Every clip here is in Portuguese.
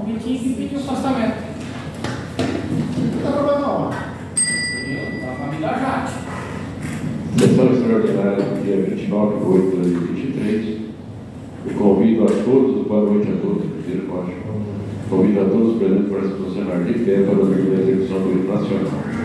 Vitinho que pediu afastamento. Não tem problema não. Tá na vida Jate. Sessão extraordinária do dia 29 de 8 de 2023. Eu convido a todos, boa noite a todos, primeiro pode. Convido a todos os presentes para se posicionar de pé para ouvir a execução do hino nacional.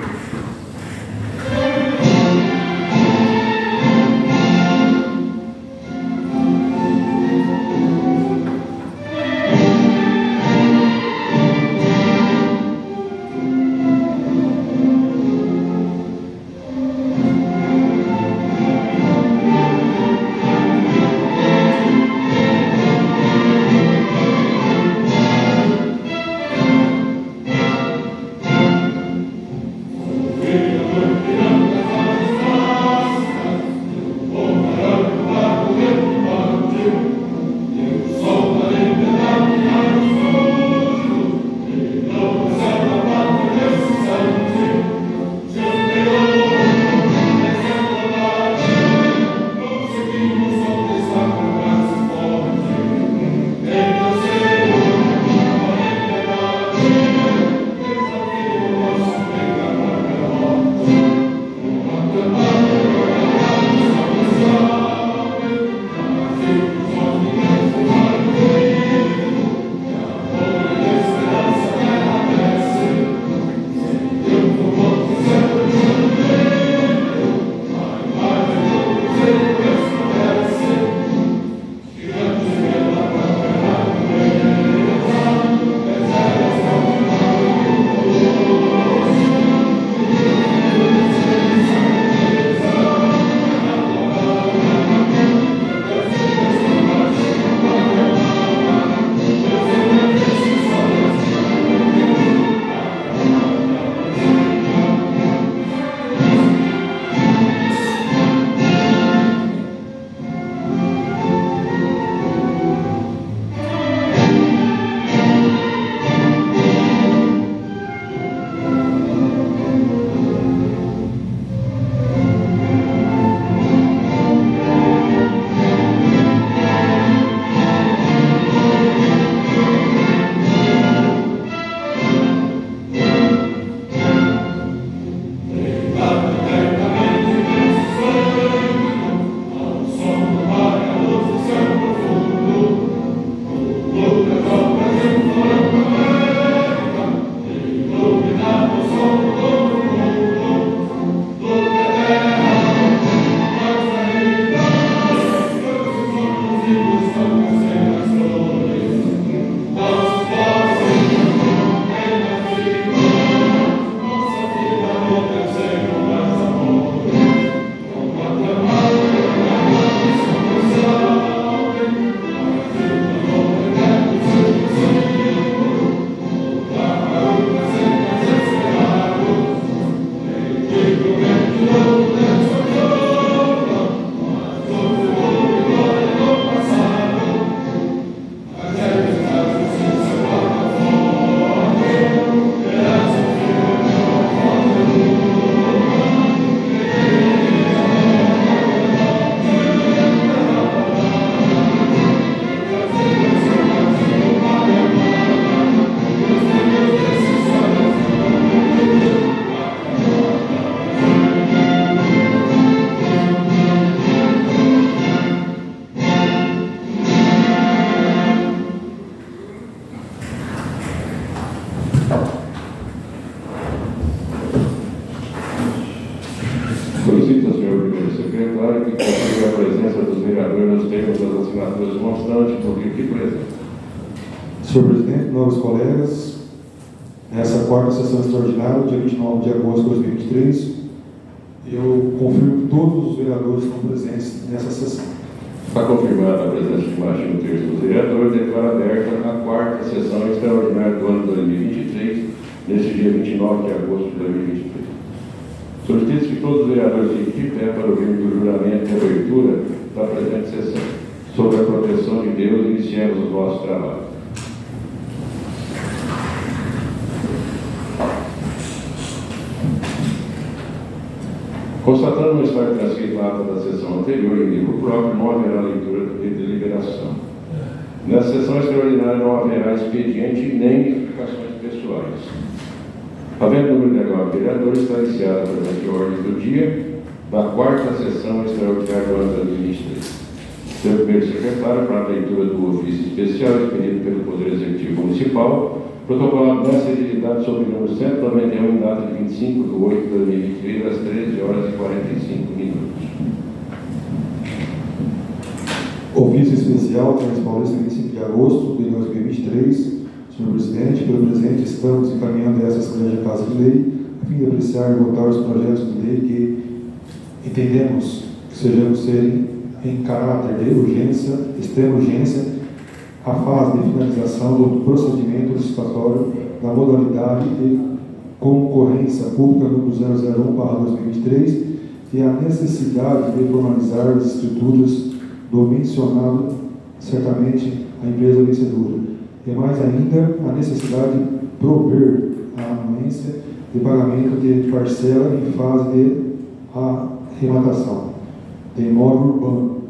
Solicita, senhor primeiro secretário, que confirme a presença dos vereadores nos termos das assinaturas constantes do que presente. Senhor presidente, nobres colegas, nessa quarta sessão extraordinária, dia 29 de agosto de 2023, eu confirmo que todos os vereadores estão presentes nessa sessão. Para confirmar a presença de mais de um terço dos vereadores, declaro aberta a quarta sessão extraordinária do ano 2023, neste dia 29 de agosto de 2023. Solicito que todos os vereadores fiquem de pé para ouvir o juramento de abertura da presente sessão. Sob a proteção de Deus, iniciemos o nosso trabalho. Constatando não estar transcrito na ata da sessão anterior em livro próprio, não haverá leitura de deliberação. Nessa sessão extraordinária não haverá expediente nem explicações pessoais. Havendo número legal de vereadores, está iniciada a presente ordem do dia da quarta sessão extraordinária do ano 2023. Senhor primeiro secretário, para a leitura do ofício especial expedido pelo Poder Executivo Municipal, protocolado nessa edilidade sob o número 191, em data de 25 de 8 de 2023, às 13h45. Ofício especial, Paulista, 25 de agosto de 2023. Senhor presidente, pelo presente, estamos encaminhando essa Assembleia de Casa de Lei, a fim de apreciar e votar os projetos de lei que entendemos que sejamos serem em caráter de urgência, extrema urgência, a fase de finalização do procedimento licitatório da modalidade de concorrência pública número 001/2023 e a necessidade de formalizar as estruturas do mencionado, certamente, a empresa vencedora. E mais ainda, a necessidade de prover a anuência de pagamento de parcela em fase de arrematação de imóvel urbano,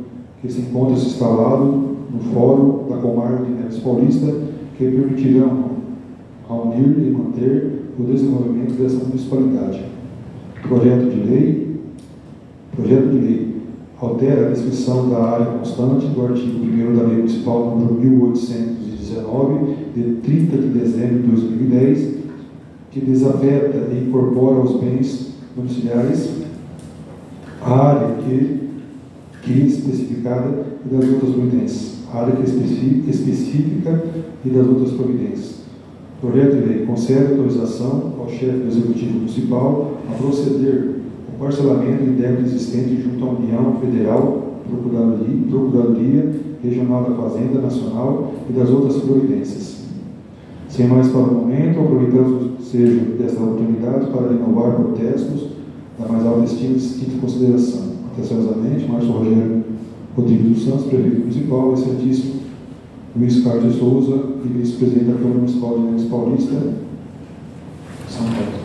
que se encontra instalado no Fórum da Comarca de Neves Paulista, que permitirão reunir e manter o desenvolvimento dessa municipalidade. Projeto de lei altera a descrição da área constante do artigo 1º da Lei Municipal número 1819, de 30 de dezembro de 2010, que desafeta e incorpora aos bens domiciliares a área que especificada e das outras providências. A área que específica e das outras providências. O projeto de lei concede autorização ao chefe do Executivo Municipal a proceder ao parcelamento de débito existente junto à União Federal, Procuradoria Regional da Fazenda Nacional e das outras providências. Sem mais para o momento, aproveitamos o seja desta oportunidade para renovar protestos da mais alta estima e consideração. Atenciosamente, Márcio Rogério Rodrigues dos Santos, prefeito municipal, excelentíssimo Luiz Carlos de Souza e vice-presidente da Câmara Municipal de Neves Paulista, São Paulo.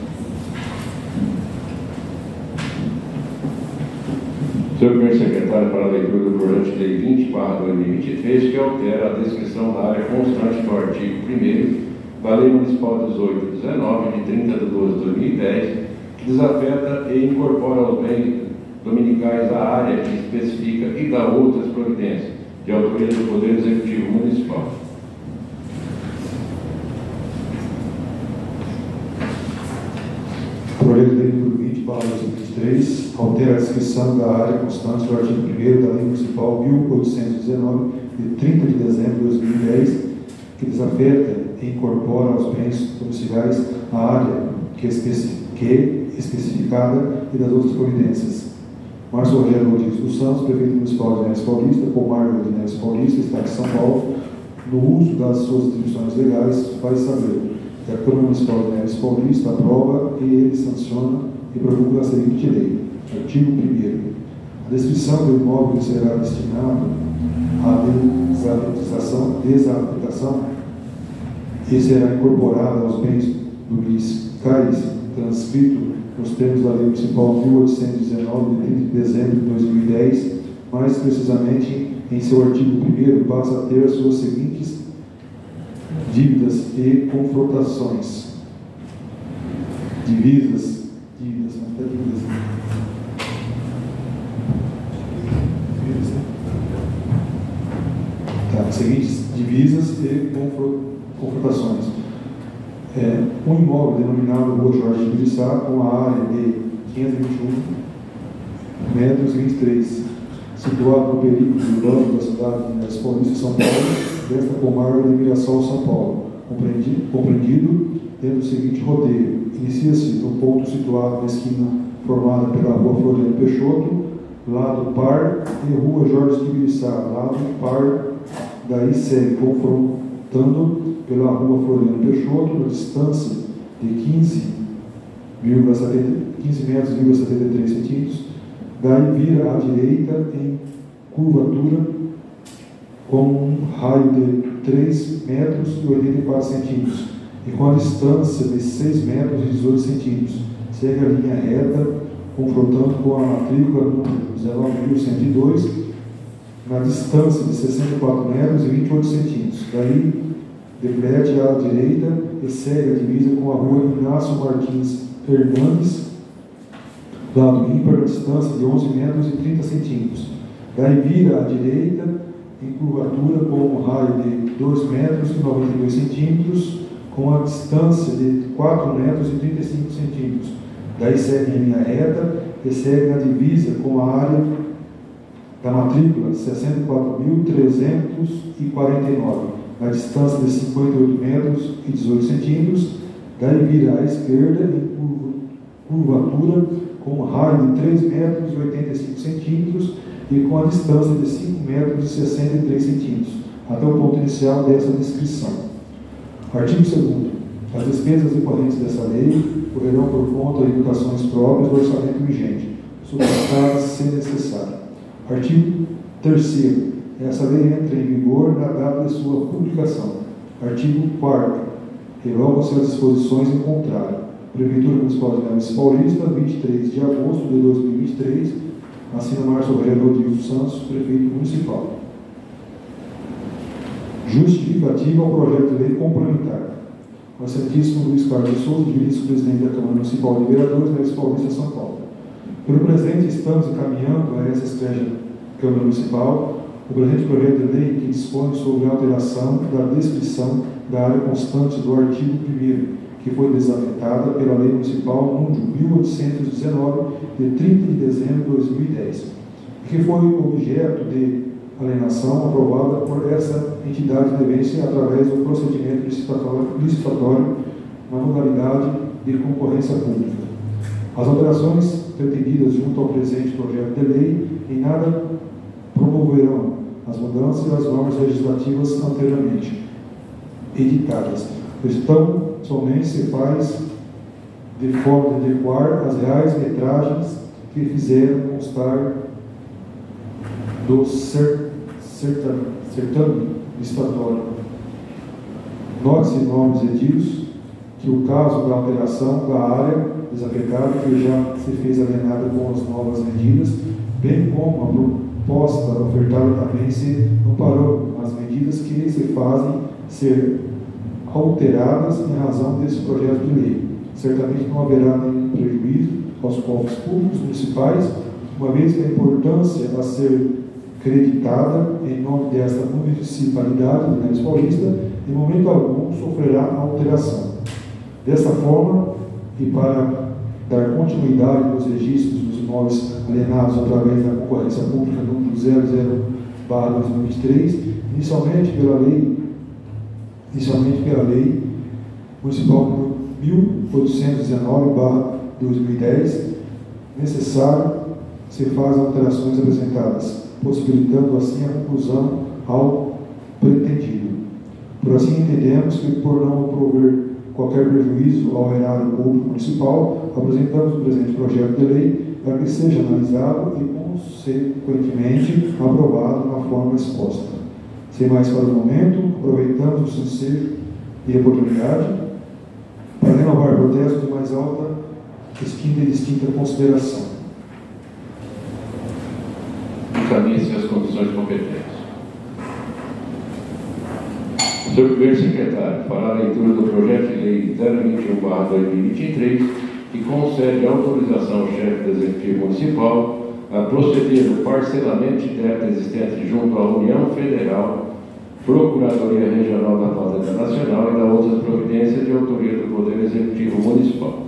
Senhor primeiro secretário, para a leitura do projeto de lei 20/2023, que altera a descrição da área constante do artigo 1º da Lei Municipal 1819, de 30 de 12 de 2010, que desafeta e incorpora aos bens dominicais a área que especifica e dá outras providências, de autoria do Poder Executivo Municipal. Projeto de lei número 20/2023 altera a descrição da área constante do artigo 1º da Lei Municipal 1819, de 30 de dezembro de 2010, que desafeta e incorpora aos bens domiciliares a área que especificada e das outras providências. Márcio Rogério Rodrigues dos Santos, prefeito municipal de Neves Paulista, Comarca de Neves Paulista, Estado de São Paulo, no uso das suas atribuições legais, faz saber que a Câmara Municipal de Neves Paulista aprova e ele sanciona e promulga a seguinte lei. Artigo 1º. A descrição do imóvel que será destinado à desabitação e será incorporada aos bens municipais transcrito nos termos da Lei Municipal 1819, de 30 de dezembro de 2010, mais precisamente em seu artigo 1º, passa a ter as suas seguintes dívidas e confrontações. Seguintes divisas e confrontações. Um imóvel denominado Rua Jorge de Ibiriçá, com a área de 521 metros e 23, situado no perímetro urbano da cidade de Neves Paulista, São Paulo, desta comarca de Mirassol, São Paulo, compreendido dentro do seguinte rodeio. Inicia-se no ponto situado na esquina formada pela Rua Floriano Peixoto, lado par, e Rua Jorge de Ibiriçá, lado par. Daí segue confrontando pela Rua Floriano Peixoto, na distância de 15 metros, 73 centímetros. Daí vira à direita em curvatura com um raio de 3 metros e 84 centímetros e com a distância de 6 metros e 18 centímetros. Segue a linha reta, confrontando com a matrícula número 19.102 na distância de 64 metros e 28 centímetros. Daí, deplete à direita e segue a divisa com a rua Inácio Martins Hernandes, lado ímpar, na distância de 11 metros e 30 centímetros. Daí vira à direita, em curvatura, com um raio de 2 metros e 92 centímetros, com a distância de 4 metros e 35 centímetros. Daí segue em linha reta e segue na divisa com a área da matrícula 64.349, na distância de 58 metros e 18 centímetros. Daí vira à esquerda em curvatura com um raio de 3 metros e 85 centímetros e com a distância de 5 metros e 63 centímetros, até o ponto inicial dessa descrição. Artigo 2º. As despesas decorrentes dessa lei correrão por conta de dotações próprias do orçamento vigente, suportadas se necessário. Artigo 3º. Essa lei entra em vigor na data de sua publicação. Artigo 4º. Revogam-se as disposições em contrário. Prefeitura Municipal de Neves Paulista, 23 de agosto de 2023. Assina Márcio Aurélio Rodrigues dos Santos, Prefeito Municipal. Justificativa ao projeto de lei complementar. O Excelentíssimo Luiz Carlos de Souza, vice-presidente da Câmara Municipal de Vereadores, Neves Paulista, São Paulo. Pelo presente, estamos encaminhando a essa expressa Câmara Municipal o presente projeto de lei que dispõe sobre a alteração da descrição da área constante do artigo 1º, que foi desafetada pela Lei Municipal número 1819, de 30 de dezembro de 2010, e que foi objeto de alienação aprovada por essa entidade devente através do procedimento licitatório na modalidade de concorrência pública. As alterações pretendidas junto ao presente projeto de lei em nada promoverão as mudanças e as normas legislativas anteriormente editadas. Então, somente se faz de forma de adequar as reais metragens que fizeram constar do certame licitatório. Note-se nomes editos que o caso da alteração da área desafetada, que já se fez alienada com as novas medidas, bem como a proposta ofertada também se amparou nas medidas que se fazem ser alteradas em razão desse projeto de lei. Certamente não haverá nenhum prejuízo aos cofres públicos municipais, uma vez que a importância a ser creditada em nome desta municipalidade de Neves Paulista, em momento algum sofrerá alteração. Dessa forma, e para dar continuidade nos registros dos imóveis alienados através da concorrência pública número 00/2023, inicialmente pela Lei Municipal número 1819/2010, necessário se faz alterações apresentadas, possibilitando assim a conclusão ao pretendido. Por assim entendemos que, por não prover qualquer prejuízo ao erário público municipal, apresentamos o presente projeto de lei para que seja analisado e, consequentemente, aprovado na forma exposta. Sem mais para o momento, aproveitamos o sincero e a oportunidade para renovar protestos de mais alta estima e distinta consideração. Encaminhe-se às comissões competentes. Senhor Primeiro Secretário, fará a leitura do projeto de lei 021/2023, que concede autorização ao chefe do Executivo Municipal a proceder no parcelamento de débito existente junto à União Federal, Procuradoria Regional da Fazenda Nacional e da outras providências de autoria do Poder Executivo Municipal.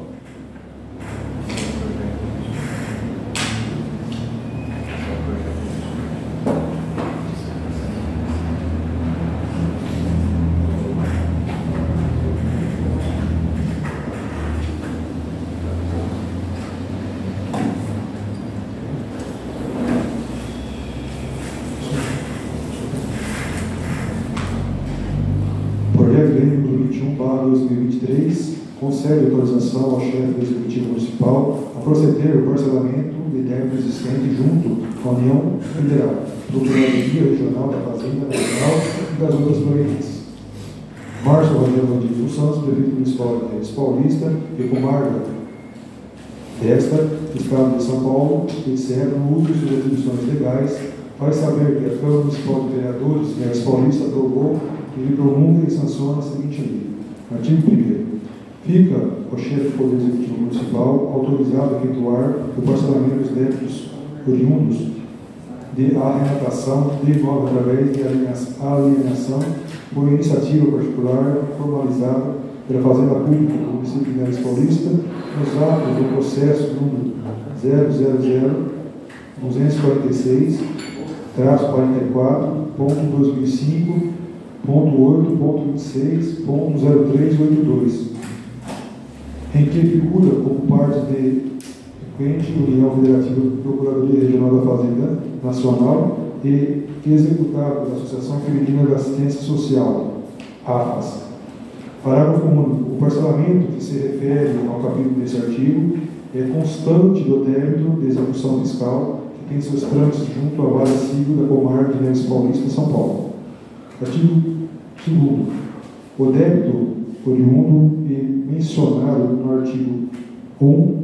Concede autorização ao chefe do Executivo Municipal a proceder ao parcelamento de débito existente junto à União Federal, Procuradoria Regional da Fazenda Nacional e das outras províncias. Márcio Aurélio Rodrigues dos Santos, Prefeito Municipal de Neves Paulista e comarca desta, Estado de São Paulo, etc., no uso de suas atribuições legais Vai saber que a Câmara Municipal de Vereadores, Neves Paulista, aprovou que ele promulga e sanciona a seguinte lei. Artigo 1º. Fica o chefe do Poder Executivo Municipal autorizado a efetuar o parcelamento dos débitos oriundos de arrendatação de imóvel através de alienação por iniciativa particular formalizada pela Fazenda Pública do município de Neves Paulista nos atos do processo número 000.244.2005.8.26.0382, em que figura como parte de União Federativa Procuradoria Regional da Fazenda Nacional e executado pela Associação Feminina de Assistência Social, AFAS. Parágrafo único. O parcelamento que se refere ao capítulo desse artigo é constante do débito de execução fiscal que tem seus trâmites junto à Vara Civil da Comarca de Neves Paulista, São Paulo. Artigo 2º. O débito oriundo e mencionado no artigo 1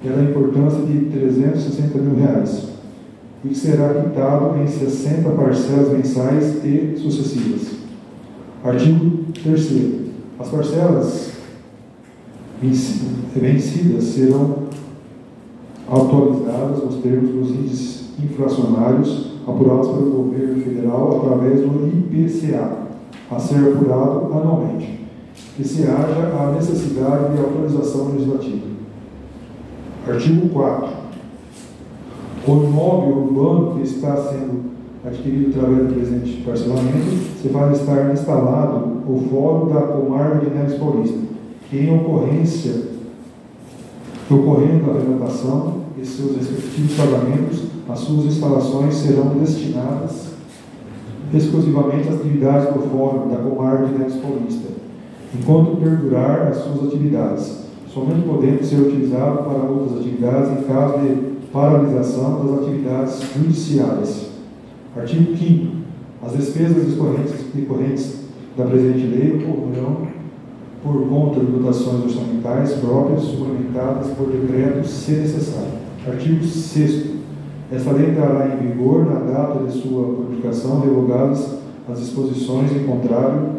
é da importância de R$360 mil e que será quitado em 60 parcelas mensais e sucessivas. Artigo 3º. As parcelas vencidas serão atualizadas nos termos dos índices inflacionários apurados pelo governo federal através do IPCA, a ser apurado anualmente, que se haja a necessidade de autorização legislativa. Artigo 4º. O imóvel urbano que está sendo adquirido através do presente parcelamento se faz estar instalado o Fórum da Comarca de Neves Paulista, que em ocorrendo a arrendatação e seus respectivos pagamentos, as suas instalações serão destinadas exclusivamente às atividades do Fórum da Comarca de Neves Paulista, enquanto perdurar as suas atividades, somente podendo ser utilizado para outras atividades em caso de paralisação das atividades judiciárias. Artigo 5º. As despesas decorrentes da presente lei ocorrerão por conta de dotações orçamentais próprias suplementadas por decreto, se necessário. Artigo 6º. Esta lei entrará em vigor na data de sua publicação, revogadas as disposições em contrário.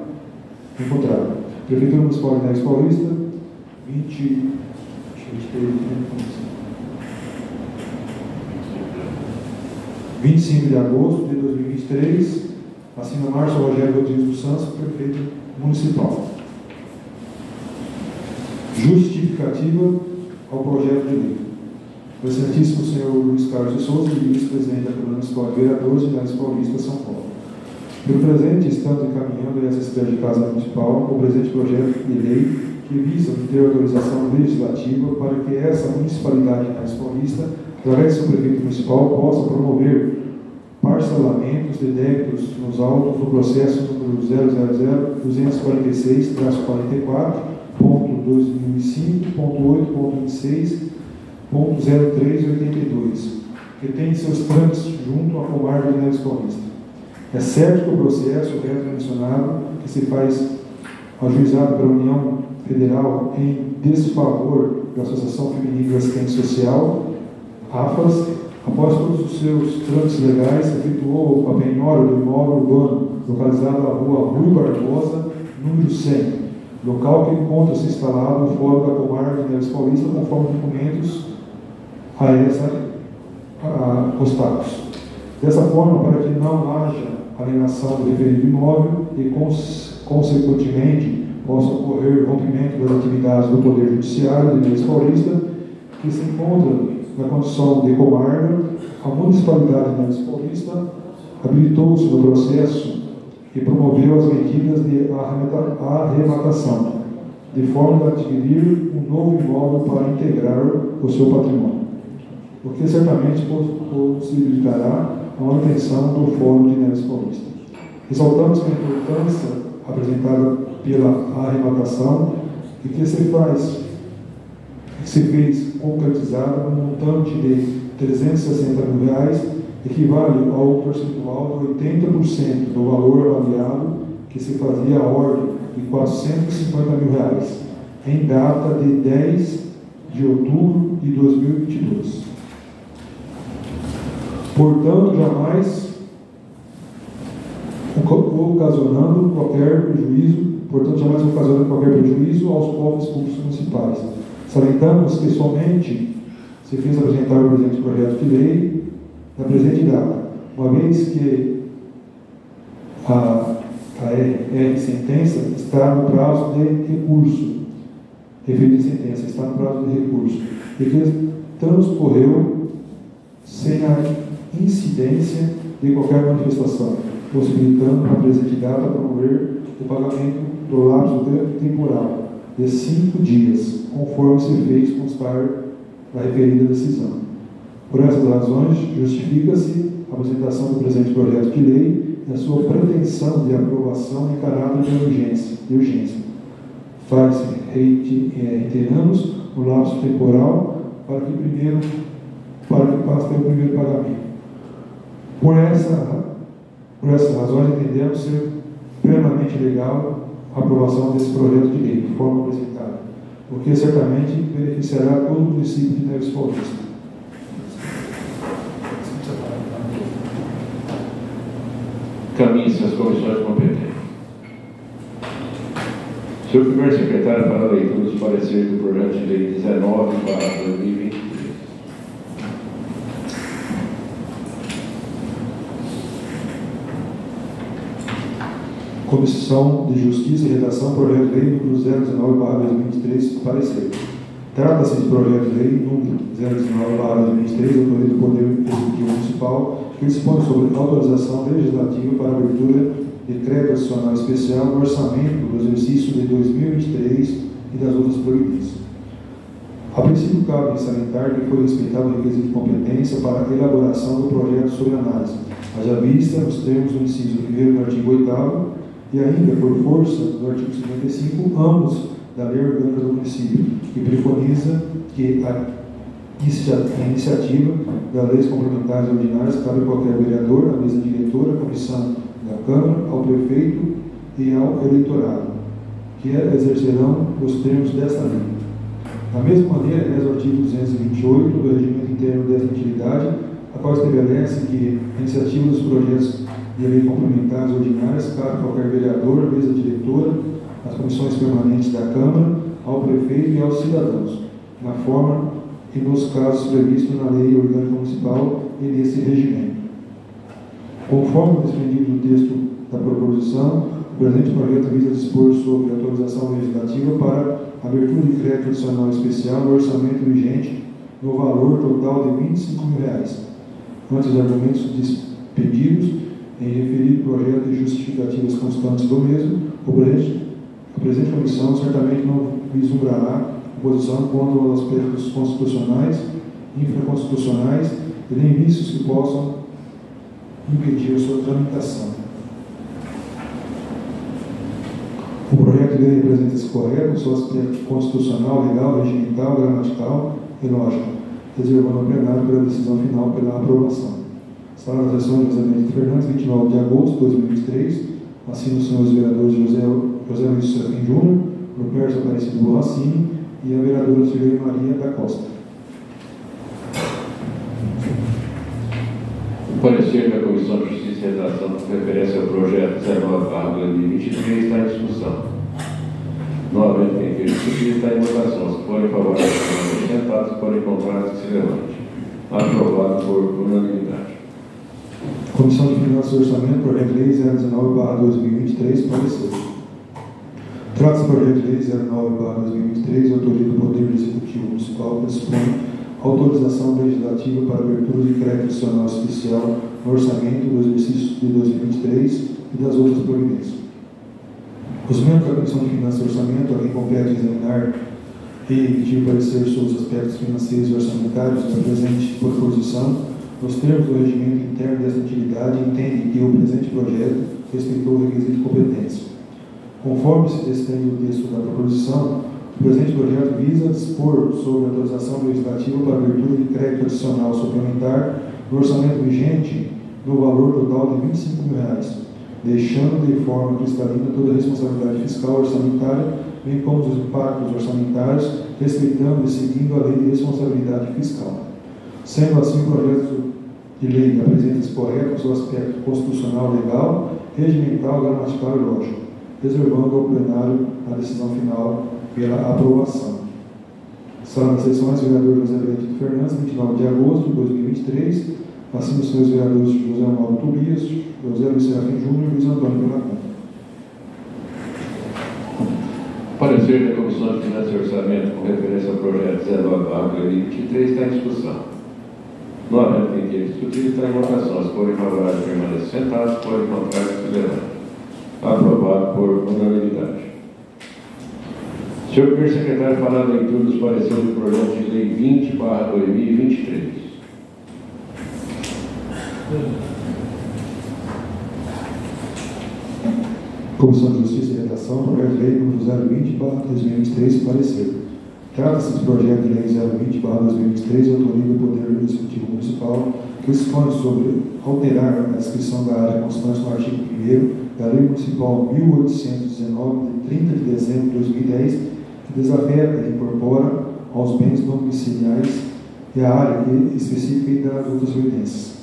Prefeitura Municipal de Neves Paulista, 25 de agosto de 2023, assina Márcio Rogério Rodrigues dos Santos, prefeito municipal. Justificativa ao projeto de lei. O excelentíssimo senhor Luiz Carlos de Souza, vice-presidente da Câmara Municipal de Vereadores de Neves Paulista, São Paulo. Pelo presente, estamos encaminhando a Assembleia de Casa Municipal o presente projeto de lei que visa ter autorização legislativa para que essa municipalidade de Neves Paulista, através do seu prefeito municipal, possa promover parcelamentos de débitos nos autos do processo número 000.244.2005.8.26.0382, que tem seus trâmites junto à Comarca de Neves Paulista. É certo que o processo mencionado, que se faz ajuizado pela União Federal em desfavor da Associação Feminina de Assistência Social, AFAS, após todos os seus trâmites legais, efetuou a penhora do imóvel urbano localizado na rua Rui Barbosa, número 100, local que encontra-se instalado o Fórum da Comarca de Neves Paulista, conforme documentos constados. Dessa forma, para que não haja alienação do referido imóvel e, consequentemente, possa ocorrer rompimento das atividades do Poder Judiciário de Neves Paulista, que se encontra na condição de comarca, a Municipalidade de Neves Paulista habilitou-se no processo e promoveu as medidas de arrematação, de forma a adquirir um novo imóvel para integrar o seu patrimônio, o que certamente possibilitará a manutenção do Fórum de Neves Paulista. Ressaltamos que a importância apresentada pela arrematação e que se fez concretizada no montante de R$360 mil, equivale ao percentual de 80% do valor avaliado, que se fazia a ordem de R$450 mil, em data de 10 de outubro de 2022. portanto, jamais ocasionando qualquer prejuízo aos cofres públicos municipais. Salientamos que somente se fez apresentar o presente projeto de lei na presente data, uma vez que a sentença está no prazo de recurso, referida sentença está no prazo de recurso, e que transcorreu sem a incidência de qualquer manifestação, possibilitando na presente data promover o pagamento do lapso temporal de 5 dias, conforme se fez constar na referida decisão. Por essas razões, justifica-se a apresentação do presente projeto de lei e a sua pretensão de aprovação em caráter de urgência. Faz-se, reiteramos, o lapso temporal para que passe o primeiro pagamento. Por essas razões, entendemos ser plenamente legal a aprovação desse projeto de lei, de forma apresentada, porque certamente beneficiará todo o município de Neves Paulista. Caminhe-se as comissões competentes. Senhor primeiro secretário, para a leitura dos pareceres do projeto de lei 19/2023. Comissão de Justiça e Redação, projeto de lei número 019/2023, parecer. Trata-se de projeto de lei número 019/2023, autoria do Poder Executivo Municipal, que dispõe sobre autorização legislativa para a abertura de crédito adicional especial no orçamento do exercício de 2023 e das outras providências. A princípio, cabe salientar que foi respeitado o requisito de competência para a elaboração do projeto sob análise, haja vista nos termos do inciso 1º do artigo 8º e ainda por força do artigo 55, ambos da Lei Orgânica do Município, que preconiza que a iniciativa das leis complementares ordinárias cabe a qualquer vereador, à mesa diretora, à comissão da Câmara, ao prefeito e ao eleitorado, que exercerão os termos desta lei. Da mesma maneira, é o artigo 228 do Regimento Interno desta entidade, a qual estabelece que a iniciativa dos projetos de lei complementares ordinárias cabe a qualquer vereador, à mesa diretora, às comissões permanentes da Câmara, ao prefeito e aos cidadãos, na forma e nos casos previstos na Lei Orgânica Municipal e nesse regimento. Conforme desprendido do texto da proposição, o presente projeto visa dispor sobre autorização legislativa para abertura de crédito adicional especial no orçamento vigente no valor total de R$ 25.000. Antes dos argumentos despedidos, em referido projeto e justificativas constantes do mesmo, a presente comissão certamente não vislumbrará oposição contra os aspectos constitucionais, infraconstitucionais e nem vícios que possam impedir a sua tramitação. O projeto de lei representa-se correto no seu aspecto constitucional, legal, regimental, gramatical e lógico, reservando ao plenário pela decisão final pela aprovação. Sala da sessão de José Benedito Fernandes, 29 de agosto de 2023, assinam os senhores vereadores José Luiz Serafim Júnior, Roberto Aparecido Borracini e a vereadora Sirlei Maria da Costa. O parecer da Comissão de Justiça e Redação com referência ao projeto 19/2023 está em discussão. Não havendo quem queira discutir, está em votação. Se forem favoráveis aos sentados, podem encontrar que se levante. Aprovado por unanimidade. Comissão de Finanças e Orçamento, projeto de lei 019/2023, parecer. Trata-se do projeto de lei 09/2023, autoria do Poder Executivo Municipal, que dispõe autorização legislativa para abertura de crédito adicional especial no orçamento do exercício de 2023 e das outras providências. Os membros da Comissão de Finanças e Orçamento, a quem compete examinar e emitir parecer sobre os aspectos financeiros e orçamentários da presente proposição, nos termos do regimento interno desta entidade, entendem que o presente projeto respeitou o requisito de competência. Conforme se desprende do texto da proposição, o presente projeto visa dispor sobre a autorização legislativa para a abertura de crédito adicional suplementar no orçamento vigente no valor total de R$ 25.000, deixando de forma cristalina toda a responsabilidade fiscal orçamentária, bem como os impactos orçamentários, respeitando e seguindo a lei de responsabilidade fiscal. Sendo assim, o projeto de lei apresenta-se correto no seu aspecto constitucional, legal, regimental, gramatical e lógico, reservando ao plenário a decisão final pela aprovação. Sala das Sessões, vereador José Benedito Fernandes, 29 de agosto de 2023, assim os senhores vereadores José Mauro Tobias, José Luiz Serafim Júnior e Luiz Antônio Pelacão. Parecer da Comissão de Finanças e Orçamento com referência ao projeto 19/2023 está em discussão. No havendo quem queira discutir, está em votação. Se forem favoráveis, permaneçam sentados. Se forem contrários, se levantem. Aprovado por unanimidade. Senhor primeiro secretário, fará a leitura dos pareceres do projeto de lei 20/2023. Comissão de Justiça e Redação, projeto de lei número 020/2023, parecer. Trata-se do projeto de lei 020/2023, autoria do Poder Executivo Municipal, que dispõe sobre alterar a descrição da área constante no artigo 1º da Lei Municipal 1819, de 30 de dezembro de 2010, que desafeta e incorpora aos bens domiciliares e a área específica e das outras providências.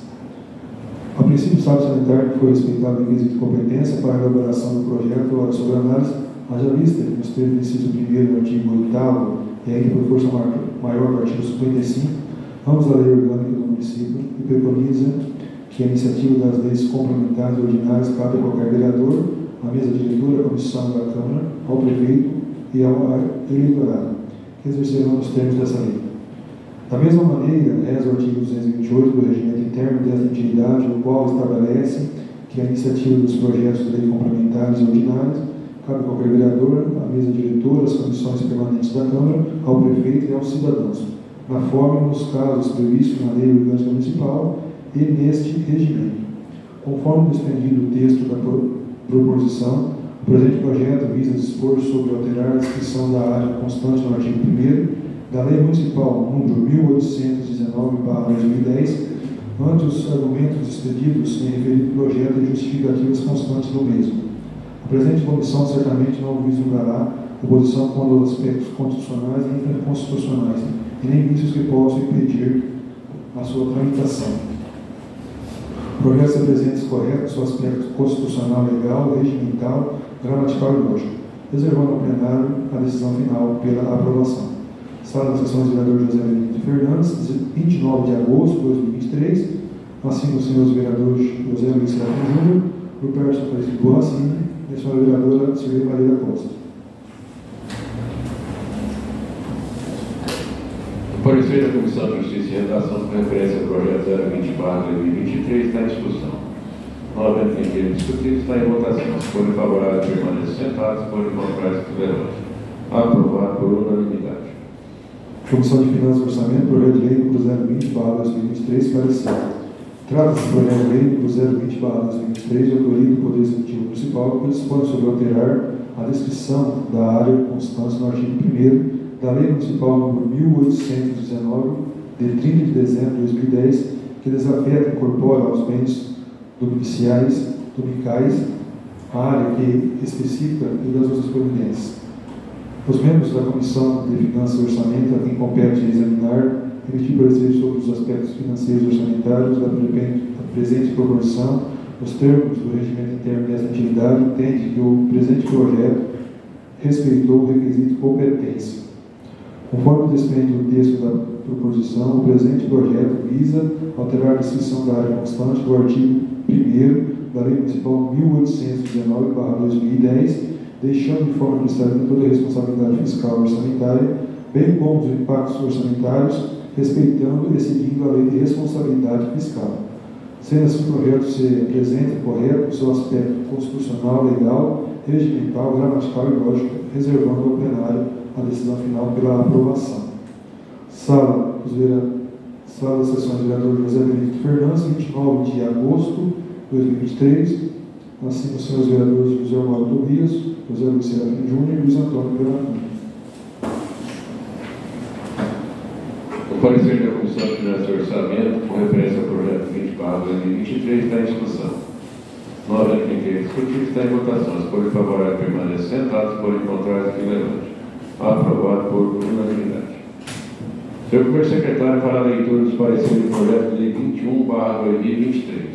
A princípio, o Estado sanitário que foi respeitado o requisito de competência para a elaboração do projeto ou sobre análise, haja vista que nos termos do inciso 1º do artigo 8º e ainda por força maior do artigo 55, ambos da Lei Orgânica do Município, e preconiza que a iniciativa das leis complementares e ordinárias cabe a qualquer vereador, à mesa diretora, à comissão da Câmara, ao prefeito e ao eleitorado, que exercerão os termos dessa lei. Da mesma maneira, reza o artigo 228 do regimento interno desta entidade, o qual estabelece que a iniciativa dos projetos de lei complementares e ordinários cabe a qualquer vereador, à mesa diretora, às comissões permanentes da Câmara, ao prefeito e aos cidadãos, na forma e nos casos previstos na Lei Orgânica Municipal e neste regimento. Conforme desprendido o texto da proposição, o presente projeto visa dispor sobre alterar a descrição da área constante no artigo 1º da Lei Municipal número 1819/2010, ante os argumentos expedidos em referido projeto e justificativas constantes do mesmo. A presente comissão certamente não vislumbrará oposição quanto aos aspectos constitucionais e infraconstitucionais, e nem vícios que possam impedir a sua tramitação. O projeto se apresenta correto no seu aspecto constitucional, legal, regimental, gramatical e lógico, reservando ao plenário a decisão final pela aprovação. Sala das Sessões, vereador José Benedito Fernandes, 29 de agosto de 2023, assim os senhores vereadores José Luiz Serafim Júnior, Ruperto Aparecido Boacini e a senhora vereadora Silvia Maria da Costa. O parecer da Comissão de Justiça e Redação com referência ao projeto 020/2023 está em discussão. Não havendo quem queira discutir, está em votação. Se forem favoráveis, permaneçam sentados. Se forem contrários, se levantem. Aprovado por unanimidade. Comissão de Finanças e Orçamento, projeto de lei número 020/2023, parecer. Trata-se do projeto de lei número 020/2023, de autoria do Poder Executivo Municipal, que dispõe sobre alterar a descrição da área constante no artigo 1º da Lei Municipal número 1819, de 30 de dezembro de 2010, que desafeta e incorpora aos bens domiciliares, a área específica e das outras providências. Os membros da Comissão de Finanças e Orçamento, a quem compete examinar e emitir parecer sobre os aspectos financeiros e orçamentários da presente proporção, os termos do regimento interno desta atividade, entende que o presente projeto respeitou o requisito de competência. Conforme desprende o texto da proposição, o presente projeto visa alterar a descrição da área constante do artigo 1º da Lei Municipal 1819/2010, deixando de forma cristalina toda a responsabilidade fiscal e orçamentária, bem como os impactos orçamentários, respeitando e seguindo a lei de responsabilidade fiscal. Sendo assim, o projeto se apresenta correto no seu aspecto constitucional, legal, regimental, gramatical e lógico, reservando ao plenário a decisão final pela aprovação. Sala das Sessões, vereador José Benedito Fernandes, 29 de agosto de 2023, assim os senhores vereadores José Mauro Tobias, José Luiz Serafim Júnior e Luiz Antônio Pelacão. O parecer da Comissão de Finanças e Orçamento com referência ao projeto 20/2023 está em discussão. Não havendo quem queira discutir, está em votação. Se forem favoráveis, permaneçam sentados. Se forem contrários, que levante. Aprovado por unanimidade. Senhor primeiro secretário, fará a leitura dos pareceres do projeto de lei 21/2023.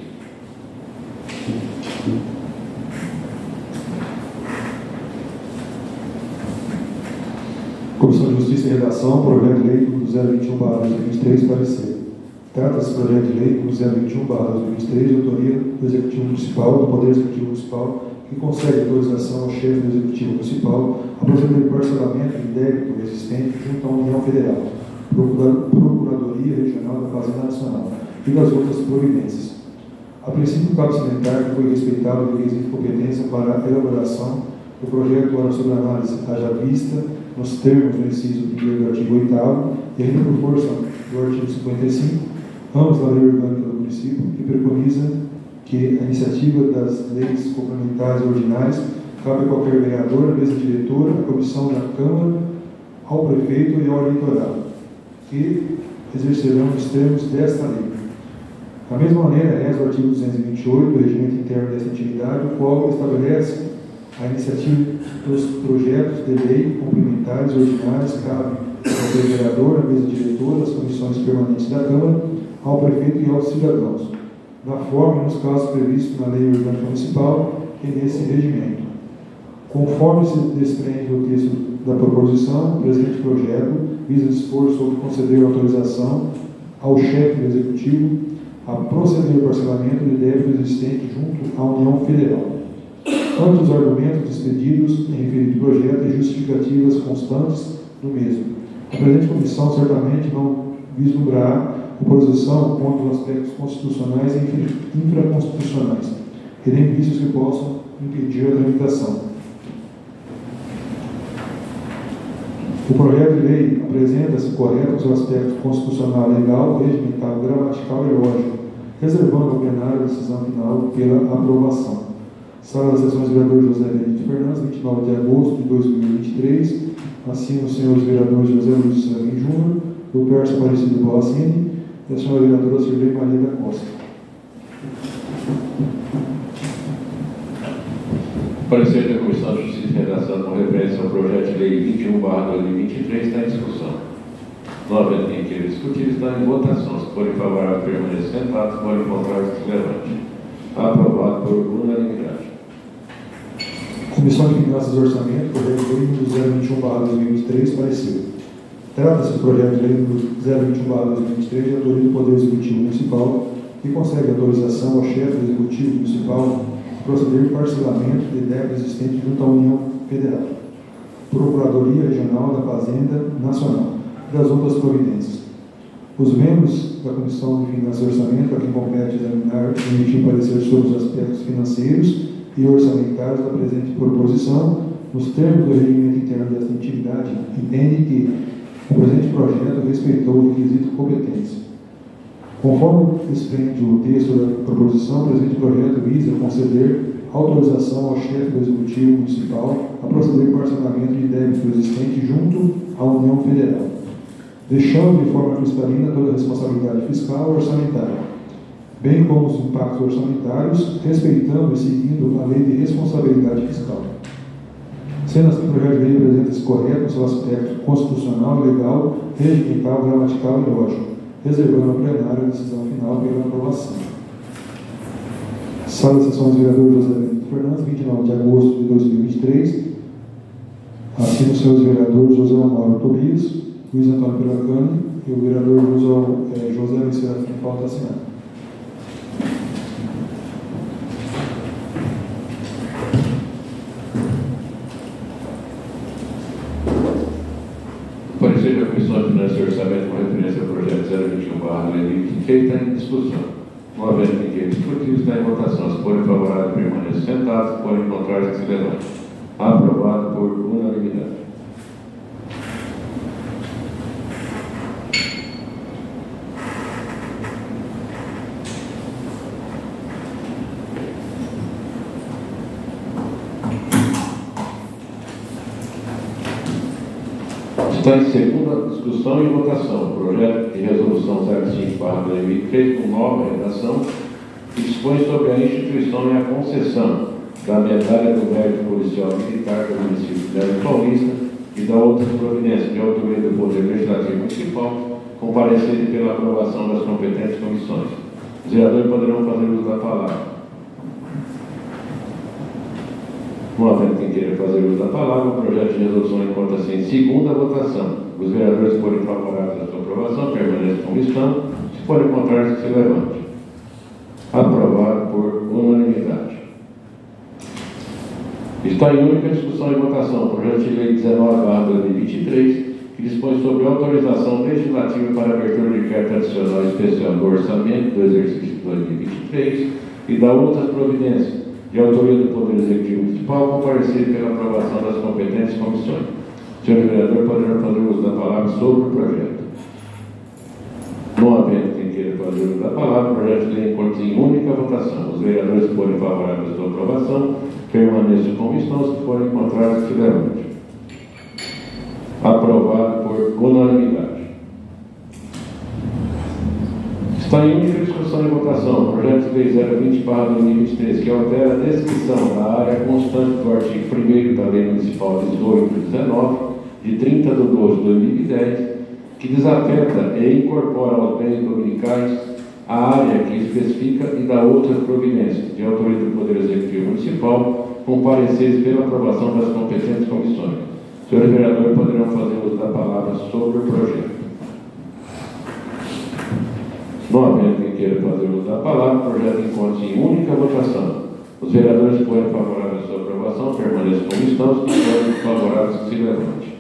Comissão de Justiça e Redação, projeto de lei número 021/2023, parecer. Trata-se do projeto de lei número 021/2023, de autoria do Executivo Municipal, do Poder Executivo Municipal, que concede autorização ao chefe do Executivo Municipal a proceder ao parcelamento em débito existente junto à União Federal, Procuradoria Regional da Fazenda Nacional e das outras providências. A princípio, cabe salientar que foi respeitado o requisito de competência para a elaboração do projeto para sobre análise haja vista nos termos do inciso 1º do artigo 8º e ainda por força do artigo 55, ambos da Lei Orgânica do Município, que preconiza que a iniciativa das leis complementares ordinárias cabe a qualquer vereador, mesa diretora, a comissão da Câmara, ao prefeito e ao eleitorado, que exercerão os termos desta lei. Da mesma maneira, reza o artigo 228 do regimento interno desta atividade, o qual estabelece a iniciativa dos projetos de lei complementares ordinários cabe ao vereador, à mesa diretora, às comissões permanentes da Câmara, ao prefeito e aos cidadãos, da forma e nos casos previstos na Lei Orgânica Municipal e nesse regimento. Conforme se desprende do texto da proposição, o presente projeto visa dispor sobre conceder autorização ao chefe do Executivo a proceder ao parcelamento de débito existente junto à União Federal. Quanto aos argumentos expedidos em referido projeto e justificativas constantes do mesmo, a presente comissão certamente não vislumbrará oposição contra os aspectos constitucionais e infraconstitucionais, e nem vícios que possam impedir a tramitação. O projeto de lei apresenta-se correto no seu aspecto constitucional, legal, regimental, gramatical e lógico, reservando ao plenário a decisão final pela aprovação. Sala das Sessões, vereador José Benito Fernandes, 29 de agosto de 2023. Assinam os senhores vereadores José Luiz Salim Júnior, do Pércio Aparecido Boacini e a senhora vereadora Sirlei Maria da Costa. Parecer da Comissão de Justiça e Redação com referência ao projeto de lei 21/2023 está em discussão. Não havendo quem queira discutir, está em votação. Se forem favoráveis, permaneçam sentados, se forem contrários, se levante. Aprovado por unanimidade. Comissão de Finanças e Orçamento, projeto de lei número 021/2023, parecer. Trata-se do projeto de lei número 021/2023, de autoria do Poder Executivo Municipal, que concede autorização ao chefe do Executivo Municipal proceder ao parcelamento de débito existente junto à União Federal, Procuradoria Regional da Fazenda Nacional e das outras providências. Os membros da Comissão de Finanças e Orçamento, a quem compete examinar e emitir parecer sobre os aspectos financeiros e orçamentários da presente proposição, nos termos do regimento interno desta atividade, entendem que o presente projeto respeitou o requisito de competência. Conforme desprende o texto da proposição, o presente projeto visa conceder autorização ao chefe do Executivo Municipal a proceder ao parcelamento de débito existente junto à União Federal, deixando de forma cristalina toda a responsabilidade fiscal e orçamentária, bem como os impactos orçamentários, respeitando e seguindo a lei de responsabilidade fiscal. Sendo assim, o projeto de lei apresenta-se correto no seu aspecto constitucional, legal, regimental, gramatical e lógico, reservando ao plenário a decisão final pela aprovação. Sala das Sessões, vereador José Benito Fernandes, 29 de agosto de 2023. Assinam os seus vereadores José Amaro Tobias, Luiz Antônio Pelacani e o vereador José Luiz Serafim falta assinar. Parecer da Comissão de Finanças e Orçamento com referência ao projeto 021/2023 está em discussão. Não havendo ninguém discutir, está em votação. Se forem favoráveis, permaneçam sentados. Se forem contrários, que se levante. Aprovado por unanimidade. Está em segunda discussão e votação o projeto de resolução 05/2023 com nova redação que dispõe sobre a instituição e a concessão da medalha do mérito policial militar do município de Alto Paulista e da outra providência de autoria do Poder Legislativo Municipal comparecerem pela aprovação das competentes comissões. Os vereadores poderão fazer uso da palavra. Não havendo quem queira fazer uso da palavra, o projeto de resolução encontra-se em segunda votação. Os vereadores forem favoráveis à sua aprovação, permaneçam como estão. Se forem contrários, que se levante. Aprovado por unanimidade. Está em única discussão e votação o projeto de lei 19/2023, que dispõe sobre autorização legislativa para abertura de crédito adicional especial do orçamento do exercício de 2023 e da outras providências de autoria do Poder Executivo Municipal, comparecer pela aprovação das competentes comissões. O senhor vereador poderá fazer uso da palavra sobre o projeto. Não havendo quem queira fazer uso da palavra, o projeto de lei encontra-se em única votação. Os vereadores, se forem favoráveis à sua aprovação, permaneçam como estão. Se forem contrários, se levante. Aprovado por unanimidade. Está em única discussão e votação o projeto de lei 020/2023, que altera a descrição da área constante do artigo 1º da Lei Municipal 18/19, de 30/12/2010, que desafeta e incorpora aos bens dominicais a área que especifica e dá outras providências de autoria do Poder Executivo Municipal, com pareceres pela aprovação das competentes comissões. Senhores vereadores poderão fazer uso da palavra sobre o projeto. Não havendo quem queira fazer uso da palavra, o projeto encontra-se em única votação. Os vereadores que forem favoráveis à sua aprovação permaneçam como estão. Se forem favoráveis, que se levante.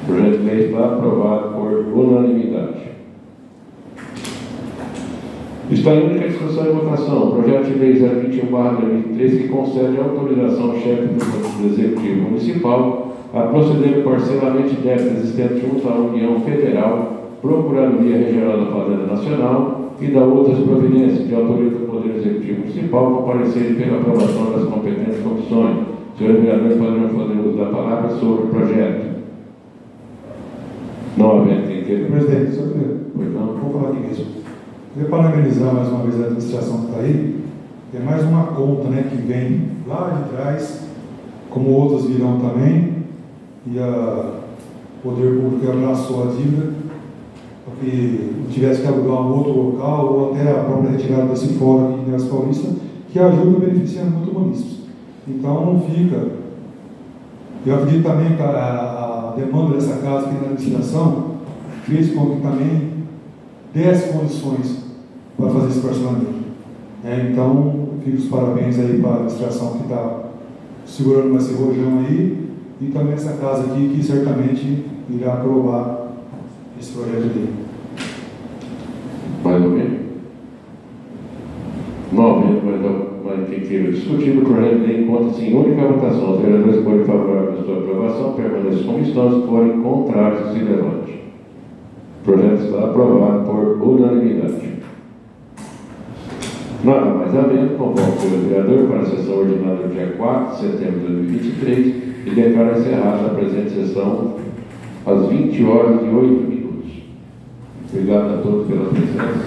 O projeto de lei está aprovado por unanimidade. Está em única discussão e votação o projeto de lei 021/2023, que concede autorização ao chefe do Executivo Municipal a proceder ao parcelamento de débito existente junto à União Federal, Procuradoria Regional da Fazenda Nacional e da outras providências de autoria do Poder Executivo Municipal, comparecerem pela aprovação das competentes comissões. Senhores vereadores poderão fazer uso da palavra sobre o projeto. Não havendo quem queira. Presidente, só vou falar aqui mesmo. Queria parabenizar mais uma vez a administração que está aí. É mais uma conta, né, que vem lá de trás, como outras virão também, e o poder público abraçou a dívida, porque não tivesse que alugar um outro local, ou até a própria retirada desse fórum aqui em Minas Paulista, que ajuda a beneficiar muito o município. Então não fica. Eu acredito também que a demanda dessa casa aqui na administração fez com que também desse condições para fazer esse parcelamento. Então, fico os parabéns aí para a administração que está segurando esse rojão aí, e também essa casa aqui que certamente irá aprovar esse projeto de lei. Mais ou menos? Não havendo mais quem queira discutir, o projeto de lei encontra-se em única votação. Os vereadores forem favoráveis à sua aprovação, permaneçam como estão. Se forem contrários, se levante. O projeto está aprovado por unanimidade. Nada mais havendo, convoco o senhor vereador para a sessão ordinária do dia 4 de setembro de 2023 e declaro encerrada a presente sessão às 20h08. Obrigado a todos pela presença.